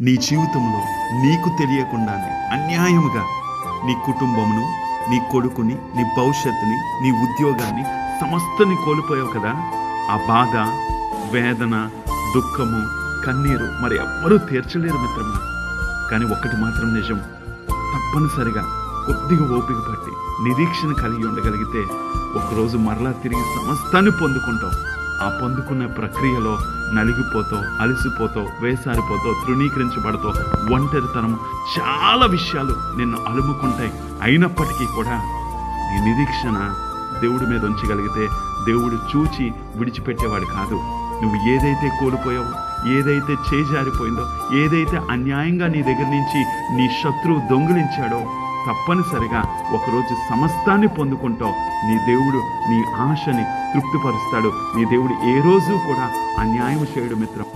నీ జీవితంలో నీకు తెలియకుండానే అన్యాయముగా నీ కుటుంబమును, నీ కొడుకుని, నీ భవిష్యత్తుని, నీ ఉద్యోగాన్ని సమస్తని కోల్పోయావు కదా. ఆ బాధ, వేదన, దుఃఖము, కన్నీరు మరి ఎవ్వరూ తీర్చలేరు మిత్రమా. కానీ ఒక్కటి మాత్రం నిజం, తప్పనిసరిగా కొద్దిగా ఓపిక పట్టి నిరీక్షణ కలిగి ఉండగలిగితే ఒకరోజు మరలా తిరిగి సమస్తాన్ని పొందుకుంటావు. ఆ పొందుకునే ప్రక్రియలో నలిగిపోతావు, అలసిపోతావు, వేసారిపోతావు, తృణీకరించబడతావు, ఒంటరితనము, చాలా విషయాలు నిన్ను అలుముకుంటాయి. అయినప్పటికీ కూడా నీ నిరీక్షణ దేవుడి మీద ఉంచగలిగితే దేవుడు చూచి విడిచిపెట్టేవాడు కాదు. నువ్వు ఏదైతే కోల్పోయావో, ఏదైతే చేజారిపోయిందో, ఏదైతే అన్యాయంగా నీ దగ్గర నుంచి నీ శత్రువు దొంగిలించాడో తప్పనిసరిగా ఒకరోజు సమస్తాన్ని పొందుకుంటావు. నీ దేవుడు నీ ఆశని తృప్తిపరుస్తాడు. నీ దేవుడు ఏ రోజు కూడా అన్యాయం చేయడు మిత్రం.